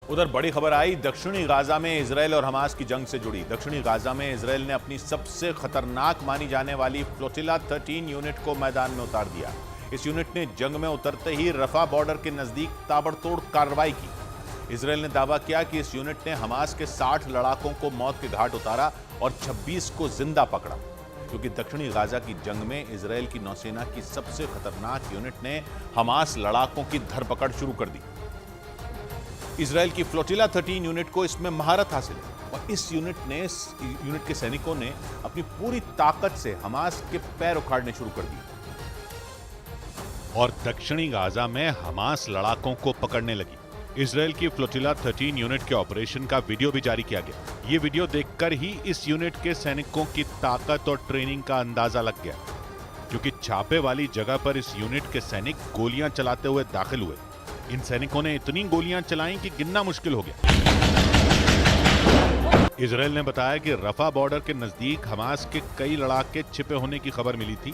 उधर बड़ी खबर आई दक्षिणी गाजा में इजरायल और हमास की जंग से जुड़ी। दक्षिणी गाजा में इजरायल ने अपनी सबसे खतरनाक मानी जाने वाली फ्लोटिला 13 यूनिट को मैदान में उतार दिया। इस यूनिट ने जंग में उतरते ही रफा बॉर्डर के नजदीक ताबड़तोड़ कार्रवाई की। इजरायल ने दावा किया कि इस यूनिट ने हमास के 60 लड़ाकों को मौत के घाट उतारा और 26 को जिंदा पकड़ा, क्योंकि दक्षिणी गाजा की जंग में इजरायल की नौसेना की सबसे खतरनाक यूनिट ने हमास लड़ाकों की धरपकड़ शुरू कर दी। इजरायल की फ्लोटिला 13 यूनिट को इसमें महारत हासिल है और इस यूनिट के सैनिकों ने अपनी पूरी ताकत से हमास के पैर उखाड़ने शुरू कर दिए और दक्षिणी गाजा में हमास लड़ाकों को पकड़ने लगी। इजरायल की फ्लोटिला 13 यूनिट के ऑपरेशन का वीडियो भी जारी किया गया। ये वीडियो देखकर ही इस यूनिट के सैनिकों की ताकत और ट्रेनिंग का अंदाजा लग गया, क्योंकि छापे वाली जगह पर इस यूनिट के सैनिक गोलियां चलाते हुए दाखिल हुए। इन सैनिकों ने इतनी गोलियां चलाई कि गिनना मुश्किल हो गया। इजरायल ने बताया कि रफा बॉर्डर के नजदीक हमास के कई लड़ाके छिपे होने की खबर मिली थी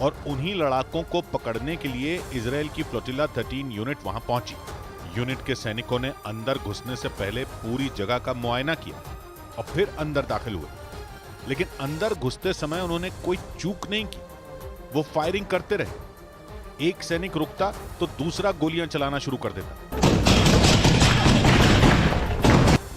और उन्हीं लड़ाकों को पकड़ने के लिए इजरायल की फ्लोटिला 13 यूनिट वहां पहुंची। यूनिट के सैनिकों ने अंदर घुसने से पहले पूरी जगह का मुआयना किया और फिर अंदर दाखिल हुए, लेकिन अंदर घुसते समय उन्होंने कोई चूक नहीं की। वो फायरिंग करते रहे। एक सैनिक रुकता तो दूसरा गोलियां चलाना शुरू कर देता।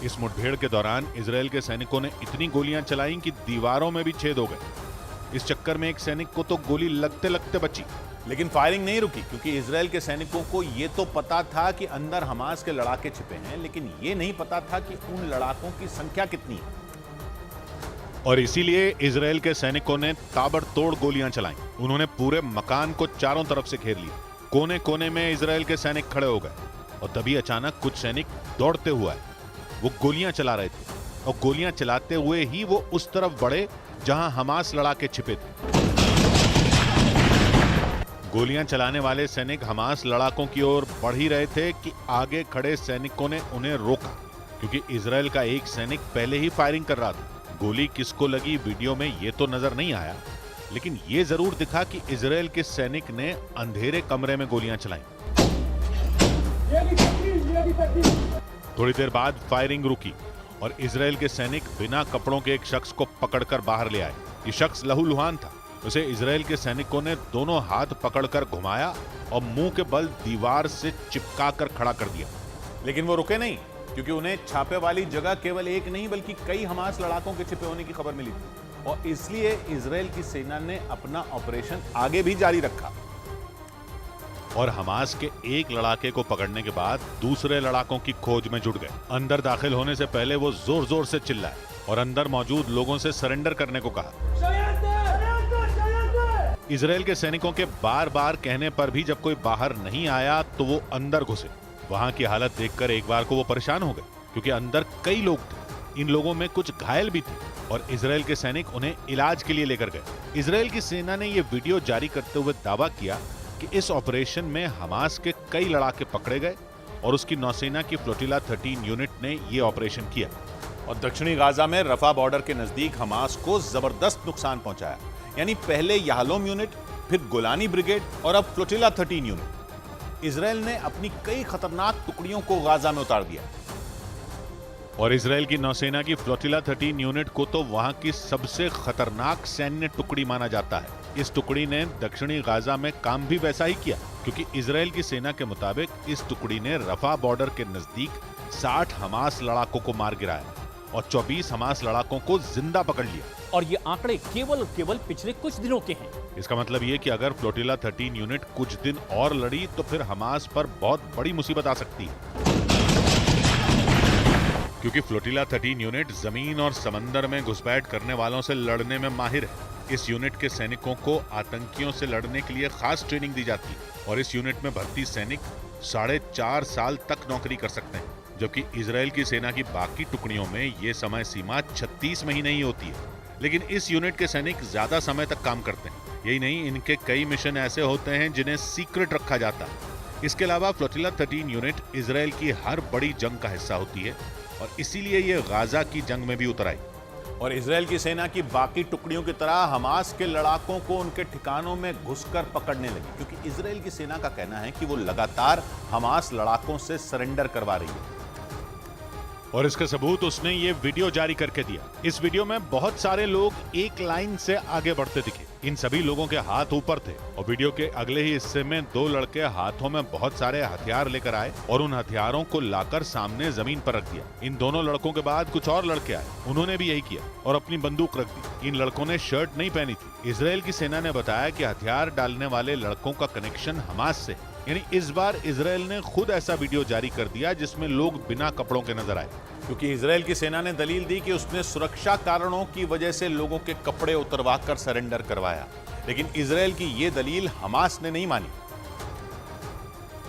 इस मुठभेड़ के दौरान इजरायल के सैनिकों ने इतनी गोलियां चलाई कि दीवारों में भी छेद हो गए। इस चक्कर में एक सैनिक को तो गोली लगते लगते बची, लेकिन फायरिंग नहीं रुकी, क्योंकि इजरायल के सैनिकों को यह तो पता था कि अंदर हमास के लड़ाके छिपे हैं, लेकिन यह नहीं पता था कि उन लड़ाकों की संख्या कितनी है। और इसीलिए इजरायल के सैनिकों ने ताबड़तोड़ गोलियां चलाई। उन्होंने पूरे मकान को चारों तरफ से घेर लिया। कोने कोने में इजरायल के सैनिक खड़े हो गए और तभी अचानक कुछ सैनिक दौड़ते हुए आए। वो गोलियां चला रहे थे और गोलियां चलाते हुए ही वो उस तरफ बढ़े जहां हमास लड़ाके छिपे थे। गोलियां चलाने वाले सैनिक हमास लड़ाकों की ओर बढ़ ही रहे थे कि आगे खड़े सैनिकों ने उन्हें रोका, क्योंकि इजरायल का एक सैनिक पहले ही फायरिंग कर रहा था। गोली किसको लगी वीडियो में ये तो नजर नहीं आया, लेकिन ये जरूर दिखा कि इजरायल के सैनिक ने अंधेरे कमरे में गोलियां चलाई। थोड़ी देर बाद फायरिंग रुकी और इजरायल के सैनिक बिना कपड़ों के एक शख्स को पकड़कर बाहर ले आए। ये शख्स लहूलुहान था। उसे इजरायल के सैनिकों ने दोनों हाथ पकड़कर घुमाया और मुंह के बल दीवार से चिपकाकर खड़ा कर दिया। लेकिन वो रुके नहीं, क्योंकि उन्हें छापे वाली जगह केवल एक नहीं बल्कि कई हमास लड़ाकों के छिपे होने की खबर मिली थी और इसलिए इजरायल की सेना ने अपना ऑपरेशन आगे भी जारी रखा और हमास के एक लड़ाके को पकड़ने के बाद दूसरे लड़ाकों की खोज में जुट गए। अंदर दाखिल होने से पहले वो जोर जोर से चिल्लाए और अंदर मौजूद लोगों से सरेंडर करने को कहा। इजरायल के सैनिकों के बार बार कहने पर भी जब कोई बाहर नहीं आया तो वो अंदर घुसे। वहां की हालत देखकर एक बार को वो परेशान हो गए, क्योंकि अंदर कई लोग थे। इन लोगों में कुछ घायल भी थे और इजरायल के सैनिक उन्हें इलाज के लिए लेकर गए। इजरायल की सेना ने यह वीडियो जारी करते हुए दावा किया कि इस ऑपरेशन में हमास के कई लड़ाके पकड़े गए और उसकी नौसेना की फ्लोटिला 13 यूनिट ने यह ऑपरेशन किया और दक्षिणी गाजा में रफा बॉर्डर के नजदीक हमास को जबरदस्त नुकसान पहुंचाया। यानी पहले याहलोम यूनिट, फिर गोलानी ब्रिगेड और अब फ्लोटिला 13 यूनिट। इजरायल ने अपनी कई खतरनाक टुकड़ियों को गाजा में उतार दिया और इजरायल की नौसेना की फ्लोटिला 13 यूनिट को तो वहां की सबसे खतरनाक सैन्य टुकड़ी माना जाता है। इस टुकड़ी ने दक्षिणी गाजा में काम भी वैसा ही किया, क्योंकि इजरायल की सेना के मुताबिक इस टुकड़ी ने रफा बॉर्डर के नजदीक 60 हमास लड़ाकों को मार गिराया और 24 हमास लड़ाकों को जिंदा पकड़ लिया। और ये आंकड़े केवल पिछले कुछ दिनों के हैं। इसका मतलब ये कि अगर फ्लोटिला 13 यूनिट कुछ दिन और लड़ी तो फिर हमास पर बहुत बड़ी मुसीबत आ सकती है, क्योंकि फ्लोटिला 13 यूनिट जमीन और समंदर में घुसपैठ करने वालों से लड़ने में माहिर है। इस यूनिट के सैनिकों को आतंकियों से लड़ने के लिए खास ट्रेनिंग दी जाती है और इस यूनिट में भर्ती सैनिक 4.5 साल तक नौकरी कर सकते हैं, जबकि इजरायल की सेना की बाकी टुकड़ियों में यह समय सीमा 36 महीने ही होती है। लेकिन इस यूनिट के सैनिक ज्यादा समय तक काम करते हैं। यही नहीं, इनके कई मिशन ऐसे होते हैं जिन्हें सीक्रेट रखा जाता है। इसके अलावा फ्लोटिला 13 यूनिट इजरायल की हर बड़ी जंग का हिस्सा होती है और इसीलिए ये गाजा की जंग में भी उतर आई और इजरायल की सेना की बाकी टुकड़ियों की तरह हमास के लड़ाकों को उनके ठिकानों में घुसकर पकड़ने लगी, क्योंकि इजरायल की सेना का कहना है कि वो लगातार हमास लड़ाकों से सरेंडर करवा रही है। और इसका सबूत उसने ये वीडियो जारी करके दिया। इस वीडियो में बहुत सारे लोग एक लाइन से आगे बढ़ते दिखे। इन सभी लोगों के हाथ ऊपर थे और वीडियो के अगले ही हिस्से में दो लड़के हाथों में बहुत सारे हथियार लेकर आए और उन हथियारों को लाकर सामने जमीन पर रख दिया। इन दोनों लड़कों के बाद कुछ और लड़के आए, उन्होंने भी यही किया और अपनी बंदूक रख दी। इन लड़कों ने शर्ट नहीं पहनी थी। इजराइल की सेना ने बताया कि हथियार डालने वाले लड़कों का कनेक्शन हमास से है। यानी इस बार इजराइल ने खुद ऐसा वीडियो जारी कर दिया जिसमें लोग बिना कपड़ों के नजर आए, क्योंकि इजराइल की सेना ने दलील दी कि उसने सुरक्षा कारणों की वजह से लोगों के कपड़े उतरवाकर सरेंडर करवाया। लेकिन इजराइल की यह दलील हमास ने नहीं मानी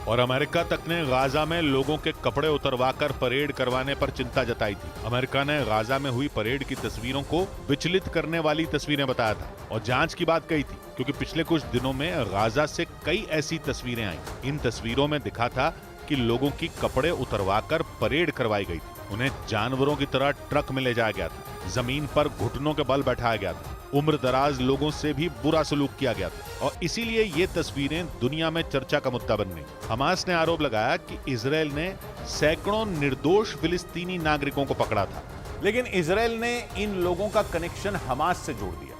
और अमेरिका तक ने गाजा में लोगों के कपड़े उतरवाकर परेड करवाने पर चिंता जताई थी। अमेरिका ने गाजा में हुई परेड की तस्वीरों को विचलित करने वाली तस्वीरें बताया था और जांच की बात कही थी, क्योंकि पिछले कुछ दिनों में गाजा से कई ऐसी तस्वीरें आई। इन तस्वीरों में दिखा था कि लोगों की कपड़े उतरवाकर परेड करवाई गई थी। उन्हें जानवरों की तरह ट्रक में ले जाया गया था, जमीन पर घुटनों के बल बैठाया गया था, उम्र दराज लोगों से भी बुरा सलूक किया गया था और इसीलिए ये तस्वीरें दुनिया में चर्चा का मुद्दा बन गई। हमास ने आरोप लगाया कि इजराइल ने सैकड़ों निर्दोष फिलिस्तीनी नागरिकों को पकड़ा था, लेकिन इजराइल ने इन लोगों का कनेक्शन हमास से जोड़ दिया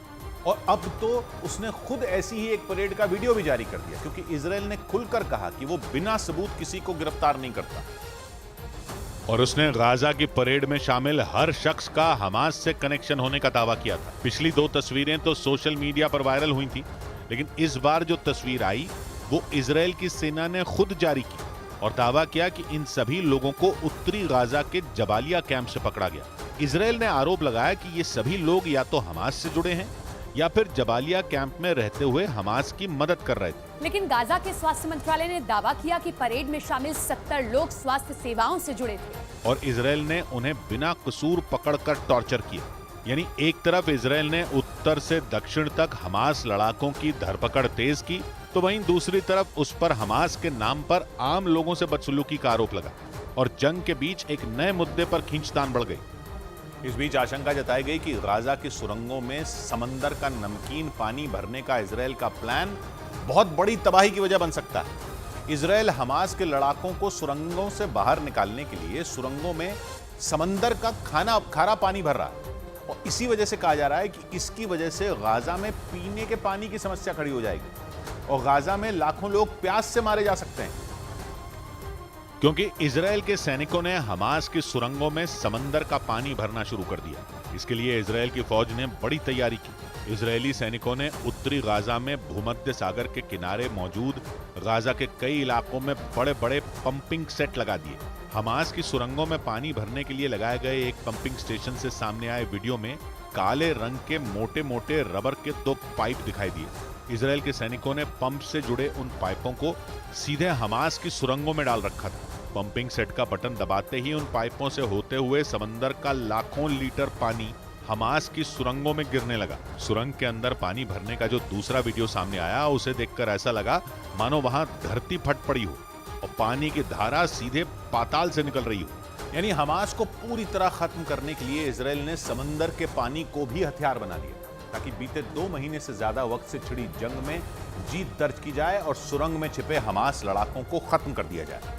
और अब तो उसने खुद ऐसी ही एक परेड का वीडियो भी जारी कर दिया, क्योंकि इजराइल ने खुलकर कहा कि वो बिना सबूत किसी को गिरफ्तार नहीं करता और उसने गाजा की परेड में शामिल हर शख्स का हमास से कनेक्शन होने का दावा किया था। पिछली दो तस्वीरें तो सोशल मीडिया पर वायरल हुई थी, लेकिन इस बार जो तस्वीर आई वो इजराइल की सेना ने खुद जारी की और दावा किया कि इन सभी लोगों को उत्तरी गाजा के जबालिया कैंप से पकड़ा गया। इजराइल ने आरोप लगाया कि ये सभी लोग या तो हमास से जुड़े हैं या फिर जबालिया कैंप में रहते हुए हमास की मदद कर रहे थे। लेकिन गाजा के स्वास्थ्य मंत्रालय ने दावा किया कि परेड में शामिल 70 लोग स्वास्थ्य सेवाओं से जुड़े थे और इजराइल ने उन्हें बिना कसूर पकड़कर टॉर्चर किया। यानी एक तरफ इजराइल ने उत्तर से दक्षिण तक हमास लड़ाकों की धरपकड़ तेज की, तो वहीं दूसरी तरफ उस पर हमास के नाम पर आम लोगों से बदसलूकी का आरोप लगा और जंग के बीच एक नए मुद्दे पर खींचतान बढ़ गई। इस बीच आशंका जताई गई कि गाजा की सुरंगों में समंदर का नमकीन पानी भरने का इजराइल का प्लान बहुत बड़ी तबाही की वजह बन सकता है। इजराइल हमास के लड़ाकों को सुरंगों से बाहर निकालने के लिए सुरंगों में समंदर का खारा पानी भर रहा है और इसी वजह से कहा जा रहा है कि इसकी वजह से गाजा में पीने के पानी की समस्या खड़ी हो जाएगी और गाजा में लाखों लोग प्यास से मारे जा सकते हैं, क्योंकि इजराइल के सैनिकों ने हमास की सुरंगों में समंदर का पानी भरना शुरू कर दिया। इसके लिए इजराइल की फौज ने बड़ी तैयारी की। इजरायली सैनिकों ने उत्तरी गाजा में भूमध्य सागर के किनारे मौजूद गाजा के कई इलाकों में बड़े बड़े पंपिंग सेट लगा दिए। हमास की सुरंगों में पानी भरने के लिए लगाए गए एक पंपिंग स्टेशन से सामने आए वीडियो में काले रंग के मोटे मोटे रबर के 2 पाइप दिखाई दिए। इजराइल के सैनिकों ने पंप से जुड़े उन पाइपों को सीधे हमास की सुरंगों में डाल रखा था। पंपिंग सेट का बटन दबाते ही उन पाइपों से होते हुए समंदर का लाखों लीटर पानी हमास की सुरंगों में गिरने लगा। सुरंग के अंदर पानी भरने का जो दूसरा वीडियो सामने आया, उसे देखकर ऐसा लगा मानो वहां धरती फट पड़ी हो और पानी की धारा सीधे पाताल से निकल रही हो। यानी हमास को पूरी तरह खत्म करने के लिए इजराइल ने समंदर के पानी को भी हथियार बना लिया, ताकि बीते 2 महीने से ज्यादा वक्त से छिड़ी जंग में जीत दर्ज की जाए और सुरंग में छिपे हमास लड़ाकों को खत्म कर दिया जाए।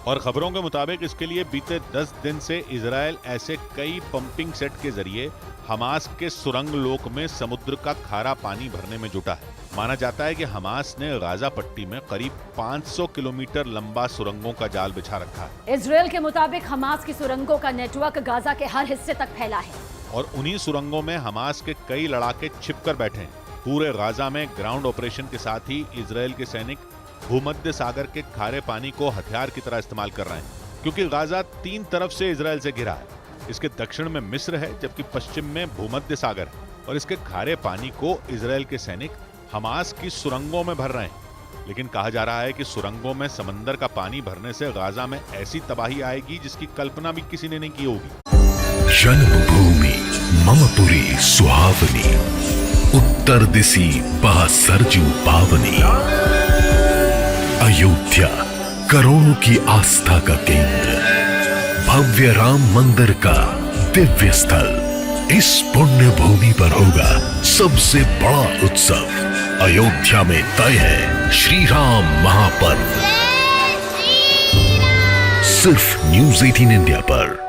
और खबरों के मुताबिक इसके लिए बीते 10 दिन से इजराइल ऐसे कई पंपिंग सेट के जरिए हमास के सुरंग लोक में समुद्र का खारा पानी भरने में जुटा है। माना जाता है कि हमास ने गाजा पट्टी में करीब 500 किलोमीटर लंबा सुरंगों का जाल बिछा रखा है। इजराइल के मुताबिक हमास की सुरंगों का नेटवर्क गाजा के हर हिस्से तक फैला है और उन्हीं सुरंगों में हमास के कई लड़ाके छिपकर बैठे हैं। पूरे गाजा में ग्राउंड ऑपरेशन के साथ ही इजराइल के सैनिक भूमध्य सागर के खारे पानी को हथियार की तरह इस्तेमाल कर रहे हैं, क्योंकि गाजा 3 तरफ से इजराइल से घिरा है। इसके दक्षिण में मिस्र है, जबकि पश्चिम में भूमध्य सागर है और इसके खारे पानी को इजराइल के सैनिक हमास की सुरंगों में भर रहे हैं। लेकिन कहा जा रहा है कि सुरंगों में समंदर का पानी भरने से गाजा में ऐसी तबाही आएगी जिसकी कल्पना भी किसी ने नहीं की होगी। जन्मभूमि ममपुरी सुहावनी, उत्तर दिशि बह सरजू पावनी। अयोध्या करोड़ों की आस्था का केंद्र, भव्य राम मंदिर का दिव्य स्थल। इस पुण्य भूमि पर होगा सबसे बड़ा उत्सव। अयोध्या में तय है श्री राम महापर्व। सिर्फ न्यूज़ 18 इंडिया पर।